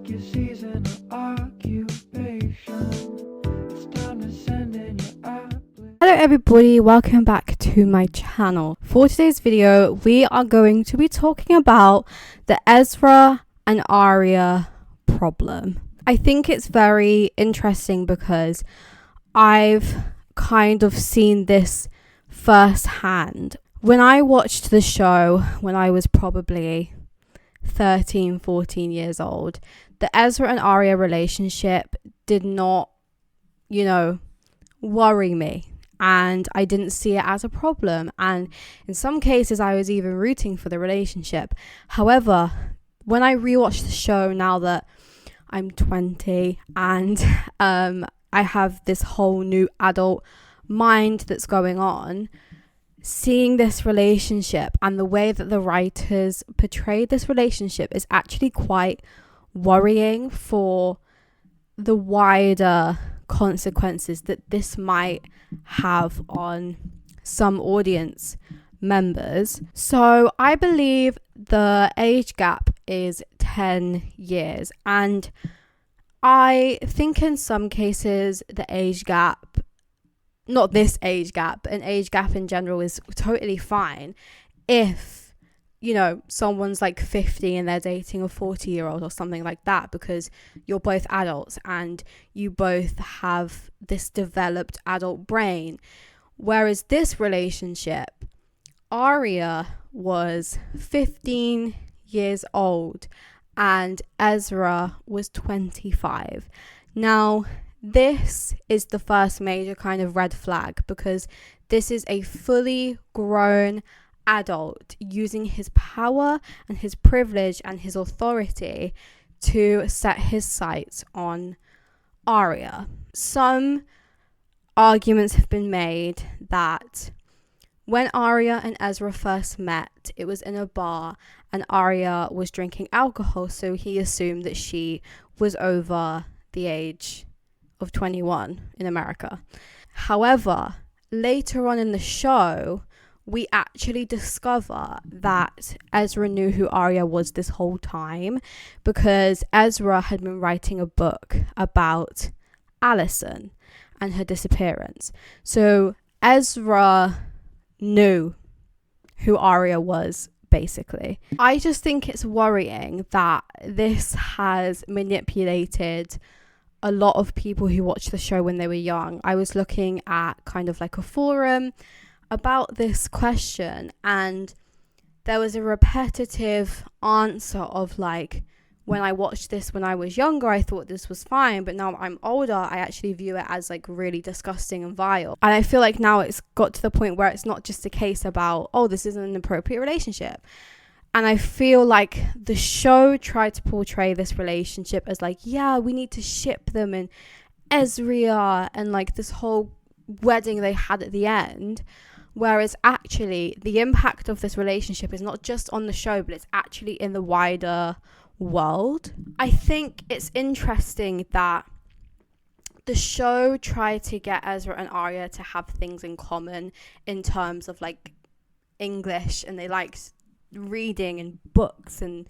your season or occupation. It's time to send in your application. Hello everybody, welcome back to my channel. For today's video, we are going to be talking about the Ezra and Arya problem. I think it's very interesting because I've kind of seen this firsthand. When I watched the show when I was probably 13, 14 years old, the Ezra and Arya relationship did not, worry me. And I didn't see it as a problem. And in some cases, I was even rooting for the relationship. However, when I rewatch the show now that I'm 20 and I have this whole new adult mind that's going on, seeing this relationship and the way that the writers portrayed this relationship is actually quite worrying for the wider consequences that this might have on some audience members. So I believe the age gap is 10 years, and I think in some cases the age gap, not this age gap, but an age gap in general is totally fine if someone's like 50 and they're dating a 40-year-old or something like that, because you're both adults and you both have this developed adult brain. Whereas this relationship, Arya was 15 years old and Ezra was 25. Now, this is the first major kind of red flag, because this is a fully grown adult using his power and his privilege and his authority to set his sights on Arya. Some arguments have been made that when Arya and Ezra first met, it was in a bar and Arya was drinking alcohol, so he assumed that she was over the age of 21 in America. However, later on in the show, we actually discover that Ezra knew who Arya was this whole time, because Ezra had been writing a book about Allison and her disappearance. So Ezra knew who Arya was, basically. I just think it's worrying that this has manipulated a lot of people who watched the show when they were young. I was looking at kind of like a forum about this question, and there was a repetitive answer of like, when I watched this when I was younger, I thought this was fine, but now I'm older, I actually view it as like really disgusting and vile. And I feel like now it's got to the point where it's not just a case about, oh, this isn't an appropriate relationship. And I feel like the show tried to portray this relationship as like, yeah, we need to ship them and Ezra and like this whole wedding they had at the end. Whereas actually the impact of this relationship is not just on the show, but it's actually in the wider world. I think it's interesting that the show tried to get Ezra and Arya to have things in common in terms of like English, and they liked reading and books and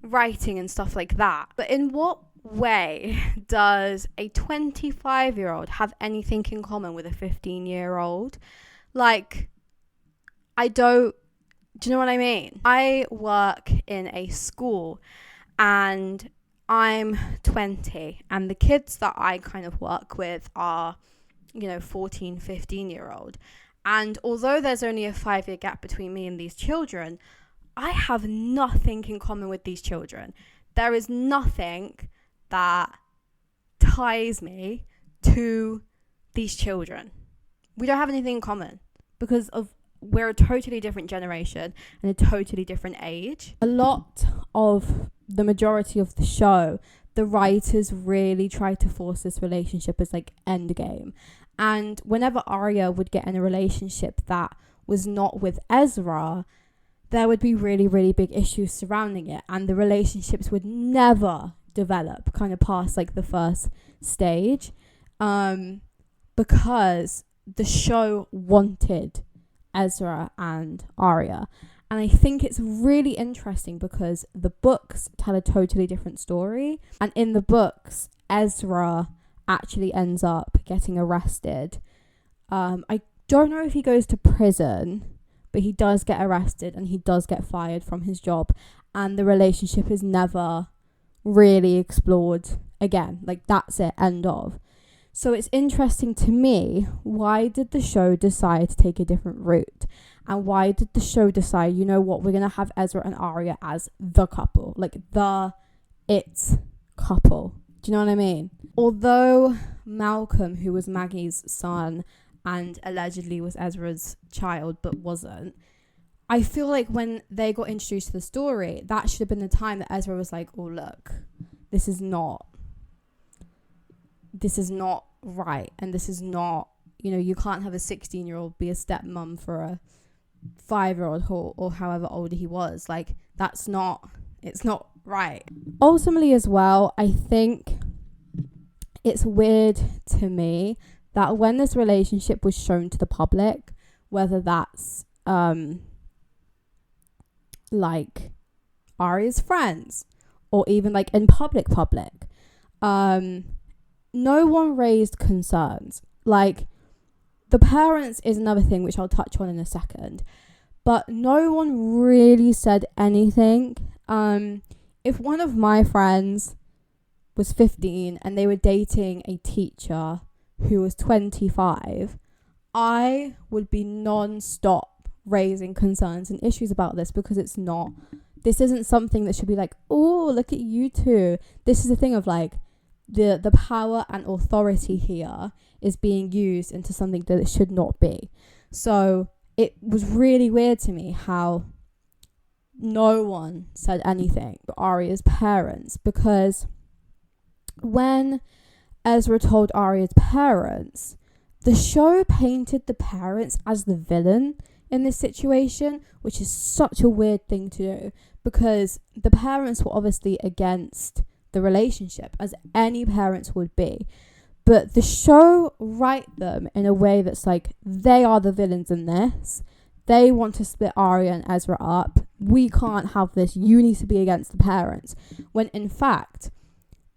writing and stuff like that. But in what way does a 25-year-old have anything in common with a 15-year-old? Like, do you know what I mean? I work in a school and I'm 20, and the kids that I kind of work with are, 14, 15-year-old. And although there's only a 5-year gap between me and these children, I have nothing in common with these children. There is nothing that ties me to these children. We don't have anything in common because we're a totally different generation and a totally different age. A lot of the majority of the show, the writers really try to force this relationship as like endgame. And whenever Arya would get in a relationship that was not with Ezra, there would be really, really big issues surrounding it, and the relationships would never develop kind of past like the first stage, because the show wanted Ezra and Arya. And I think it's really interesting because the books tell a totally different story. And in the books, Ezra actually ends up getting arrested. I don't know if he goes to prison, but he does get arrested and he does get fired from his job. And the relationship is never really explored again. Like, that's it, end of. So it's interesting to me, why did the show decide to take a different route? And why did the show decide, you know what, we're going to have Ezra and Arya as the couple, like it's couple. Do you know what I mean? Although Malcolm, who was Maggie's son and allegedly was Ezra's child but wasn't, I feel like when they got introduced to the story, that should have been the time that Ezra was like, oh, look, this is not right. And this is not, you know, you can't have a 16-year-old be a stepmom for a 5-year-old or however old he was. Like, it's not right. Ultimately as well, I think it's weird to me that when this relationship was shown to the public, whether that's like Arya's friends or even like in public, no one raised concerns. Like, the parents is another thing which I'll touch on in a second, but no one really said anything. If one of my friends was 15 and they were dating a teacher who was 25, I would be non-stop raising concerns and issues about this, because this isn't something that should be like, oh, look at you two. This is a thing of like, the power and authority here is being used into something that it should not be. So it was really weird to me how no one said anything but Arya's parents, because when Ezra told Arya's parents, the show painted the parents as the villain in this situation, which is such a weird thing to do, because the parents were obviously against the relationship, as any parents would be, but the show write them in a way that's like, they are the villains in this. They want to split Arya and Ezra up. We can't have this. You need to be against the parents. When in fact,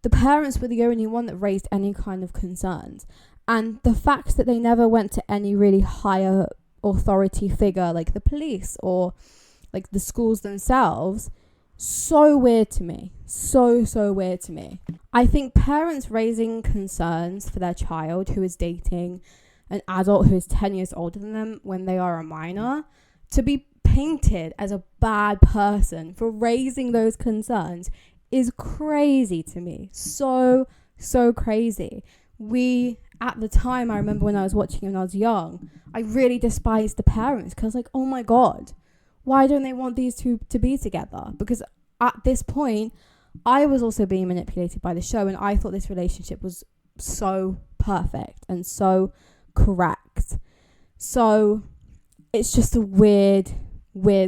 the parents were the only one that raised any kind of concerns. And the fact that they never went to any really higher authority figure, like the police or like the schools themselves, so weird to me. So weird to me. I think parents raising concerns for their child who is dating an adult who is 10 years older than them when they are a minor, to be painted as a bad person for raising those concerns is crazy to me. So crazy. At the time, I remember when I was watching when I was young, I really despised the parents, because like, oh my God, why don't they want these two to be together? Because at this point, I was also being manipulated by the show, and I thought this relationship was so perfect and so correct. So it's just a weird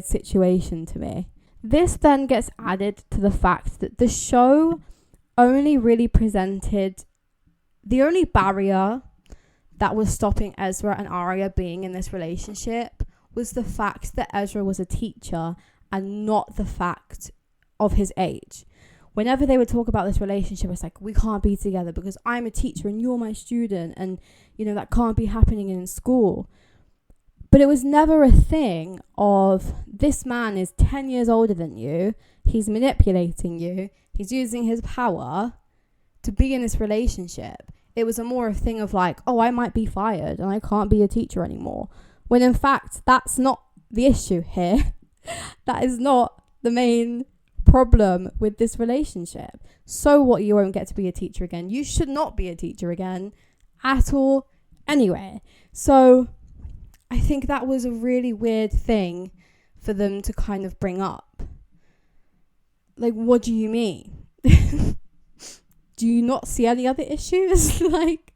situation to me. This then gets added to the fact that the show only really presented the only barrier that was stopping Ezra and Arya being in this relationship was the fact that Ezra was a teacher and not the fact of his age. Whenever they would talk about this relationship, it's like, we can't be together because I'm a teacher and you're my student, and you know that can't be happening in school. But it was never a thing of, this man is 10 years older than you, he's manipulating you, he's using his power to be in this relationship. It was a more a thing of like, oh, I might be fired and I can't be a teacher anymore. When in fact, that's not the issue here. That is not the main problem with this relationship. So what, you won't get to be a teacher again? You should not be a teacher again at all anyway. So I think that was a really weird thing for them to kind of bring up. Like, what do you mean? Do you not see any other issues?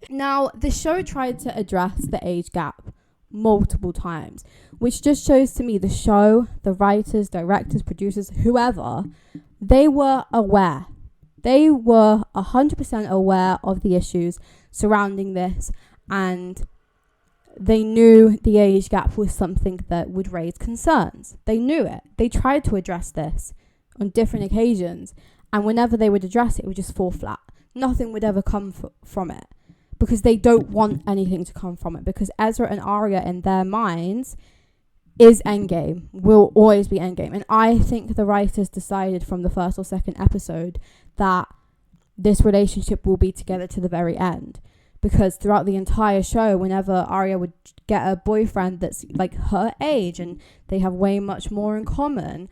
Now, the show tried to address the age gap multiple times, which just shows to me the show, the writers, directors, producers, whoever, they were aware. They were 100% aware of the issues surrounding this, and they knew the age gap was something that would raise concerns. They knew it. They tried to address this on different occasions, and whenever they would address it, it would just fall flat. Nothing would ever come from it, because they don't want anything to come from it, because Ezra and Arya in their minds is endgame, will always be endgame. And I think the writers decided from the first or second episode that this relationship will be together to the very end, because throughout the entire show, whenever Arya would get a boyfriend that's like her age and they have way much more in common,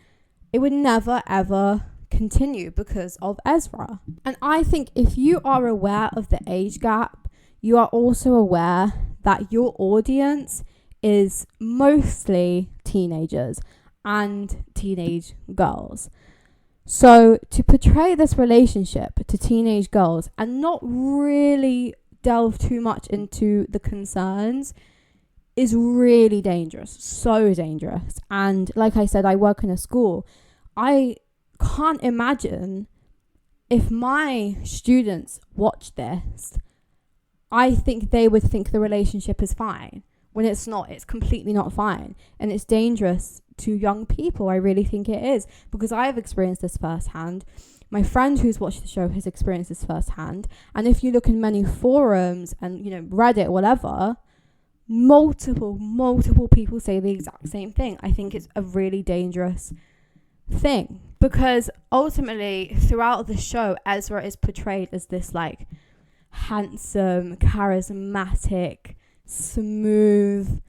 it would never ever continue because of Ezra. And I think if you are aware of the age gap, you are also aware that your audience is mostly teenagers and teenage girls. So to portray this relationship to teenage girls and not really delve too much into the concerns is really dangerous. So dangerous. And like I said, I work in a school. I can't imagine if my students watch this, I think they would think the relationship is fine, when it's not. It's completely not fine, and it's dangerous to young people. I really think it is, because I've experienced this firsthand. My friend who's watched the show has experienced this firsthand, and if you look in many forums and Reddit, whatever, multiple people say the exact same thing. I think it's a really dangerous thing, because ultimately throughout the show, Ezra is portrayed as this like handsome, charismatic, smooth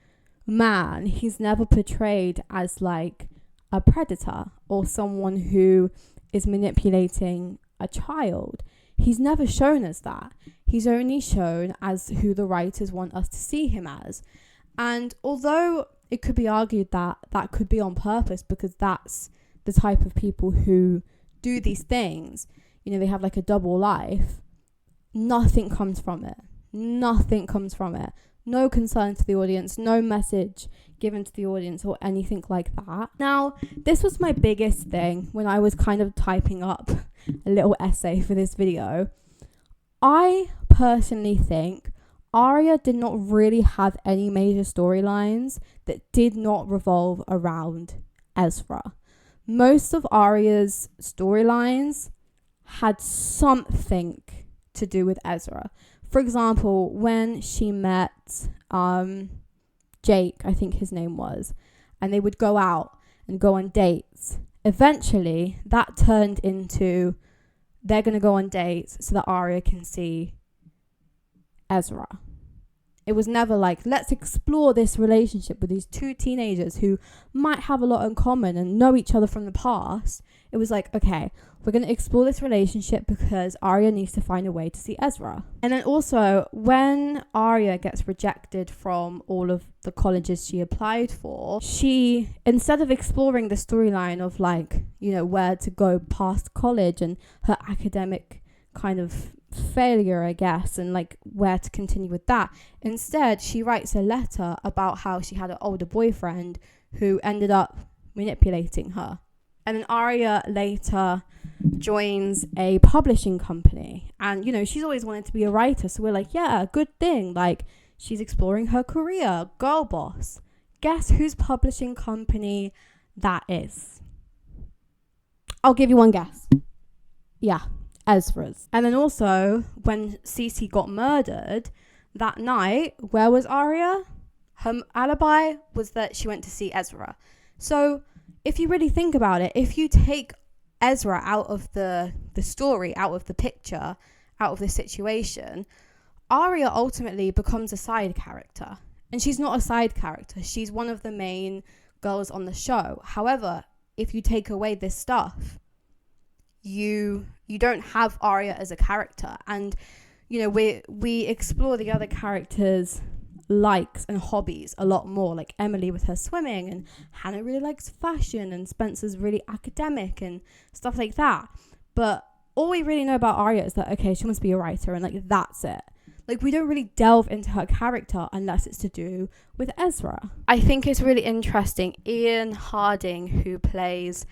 man. He's never portrayed as like a predator or someone who is manipulating a child. He's never shown as that. He's only shown as who the writers want us to see him as. And although it could be argued that that could be on purpose, because that's the type of people who do these things, they have like a double life, nothing comes from it. Nothing comes from it. No concern to the audience, no message given to the audience or anything like that. Now, this was my biggest thing when I was kind of typing up a little essay for this video. I personally think Arya did not really have any major storylines that did not revolve around Ezra. Most of Arya's storylines had something to do with Ezra. For example, when she met Jake, I think his name was, and they would go out and go on dates. Eventually, that turned into they're going to go on dates so that Arya can see Ezra. It was never like, let's explore this relationship with these two teenagers who might have a lot in common and know each other from the past. It was like, okay, we're going to explore this relationship because Arya needs to find a way to see Ezra. And then also, when Arya gets rejected from all of the colleges she applied for, she, instead of exploring the storyline of like, where to go past college and her academic kind of failure, I guess, and like where to continue with that, instead she writes a letter about how she had an older boyfriend who ended up manipulating her. And then Arya later joins a publishing company, and she's always wanted to be a writer, so we're like, yeah, good thing, like she's exploring her career, girl boss. Guess whose publishing company that is? I'll give you one guess. Yeah, Ezra's. And then also, when Cece got murdered that night, where was Arya? Her alibi was that she went to see Ezra. So if you really think about it, if you take Ezra out of the story, out of the picture, out of the situation, Arya ultimately becomes a side character. And she's not a side character. She's one of the main girls on the show. However, if you take away this stuff, you don't have Arya as a character. And, we explore the other characters' likes and hobbies a lot more, like Emily with her swimming, and Hannah really likes fashion, and Spencer's really academic and stuff like that. But all we really know about Arya is that, okay, she wants to be a writer, and like that's it. Like, we don't really delve into her character unless it's to do with Ezra. I think it's really interesting. Ian Harding, who plays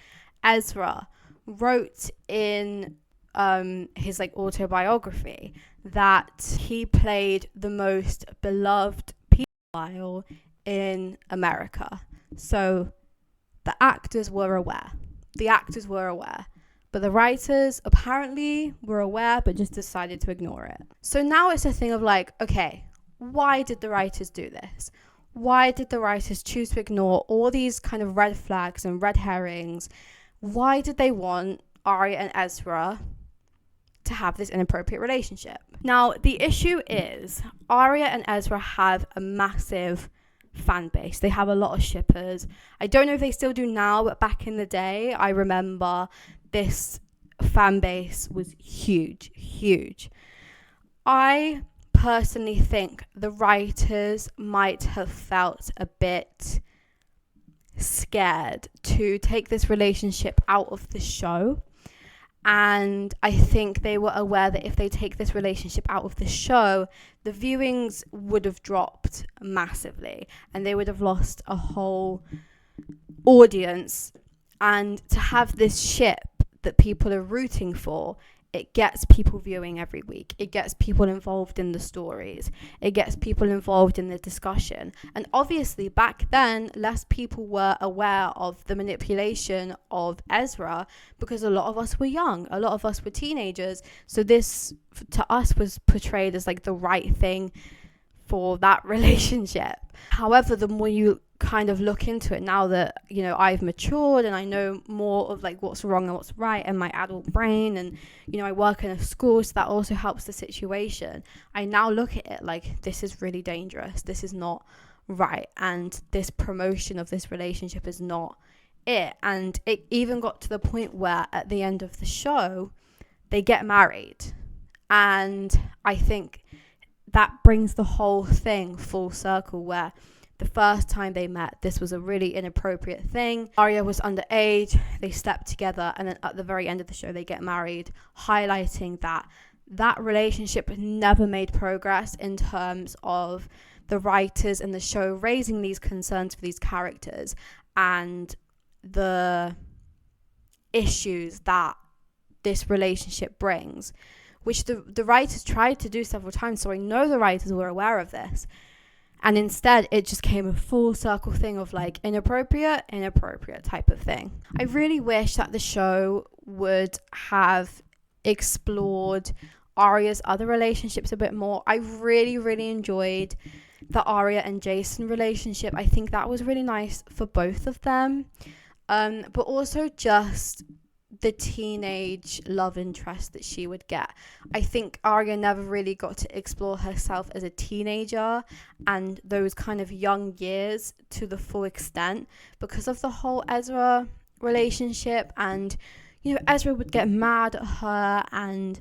Ezra, wrote in his like autobiography that he played the most beloved while in America. So the actors were aware. But the writers apparently were aware, but just decided to ignore it. So now it's a thing of like, okay, why did the writers do this? Why did the writers choose to ignore all these kind of red flags and red herrings? Why did they want Arya and Ezra to have this inappropriate relationship? Now, the issue is Arya and Ezra have a massive fan base. They have a lot of shippers. I don't know if they still do now, but back in the day, I remember this fan base was huge. I personally think the writers might have felt a bit scared to take this relationship out of the show. And I think they were aware that if they take this relationship out of the show, the viewings would have dropped massively and they would have lost a whole audience. And to have this ship that people are rooting for, it gets people viewing every week. It gets people involved in the stories. It gets people involved in the discussion. And obviously back then, less people were aware of the manipulation of Ezra because a lot of us were young. A lot of us were teenagers. So this, to us, was portrayed as like the right thing for that relationship. However, the more you kind of look into it now that, you know, I've matured and I know more of like what's wrong and what's right in my adult brain, and, you know, I work in a school, so that also helps the situation. I now look at it like, this is really dangerous. This is not right. And this promotion of this relationship is not it. And it even got to the point where at the end of the show, they get married. And I think that brings the whole thing full circle, where the first time they met, this was a really inappropriate thing. Arya was underage, they slept together, and then at the very end of the show, they get married, highlighting that relationship never made progress in terms of the writers and the show raising these concerns for these characters and the issues that this relationship brings, which the writers tried to do several times. So I know the writers were aware of this. And instead, it just came a full circle thing of like inappropriate type of thing. I really wish that the show would have explored Arya's other relationships a bit more. I really enjoyed the Arya and Jason relationship. I think that was really nice for both of them. But also just the teenage love interest that she would get. I think Arya never really got to explore herself as a teenager and those kind of young years to the full extent because of the whole Ezra relationship. And, you know, Ezra would get mad at her, and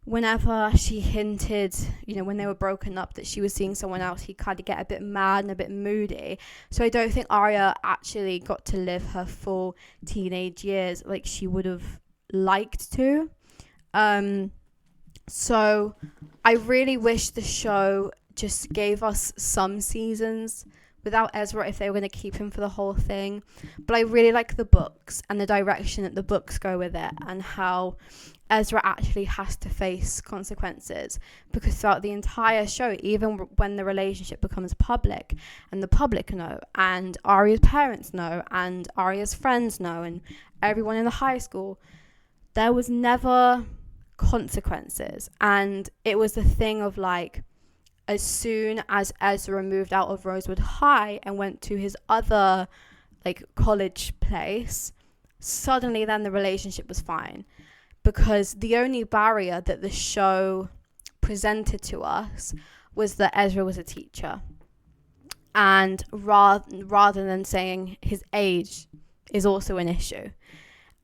whenever she hinted, you know, when they were broken up, that she was seeing someone else, he'd kind of get a bit mad and a bit moody. So I don't think Arya actually got to live her full teenage years like she would have liked to. So I really wish the show just gave us some seasons without Ezra if they were going to keep him for the whole thing. But I really like the books and the direction that the books go with it, and how Ezra actually has to face consequences, because throughout the entire show, even when the relationship becomes public and the public know, and Arya's parents know, and Arya's friends know, and everyone in the high school, there was never consequences. And it was a thing of like, as soon as Ezra moved out of Rosewood High and went to his other like college place, suddenly then the relationship was fine. Because the only barrier that the show presented to us was that Ezra was a teacher. And rather than saying his age is also an issue.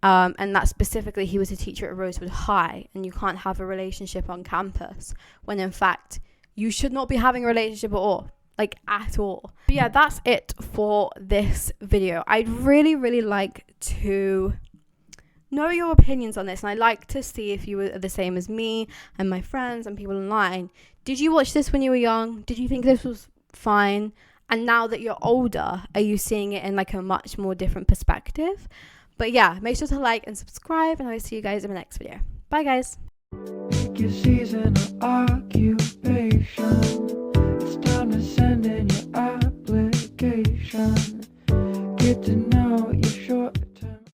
And that specifically he was a teacher at Rosewood High, and you can't have a relationship on campus when in fact you should not be having a relationship at all. Like at all. But yeah, that's it for this video. I'd really like to know your opinions on this, and I'd like to see if you were the same as me and my friends and people online. Did you watch this when you were young? Did you think this was fine? And now that you're older, are you seeing it in like a much more different perspective? But yeah, make sure to like and subscribe, and I'll see you guys in the next video. Bye guys. Pick your season or occupation. It's time to send in your Tonight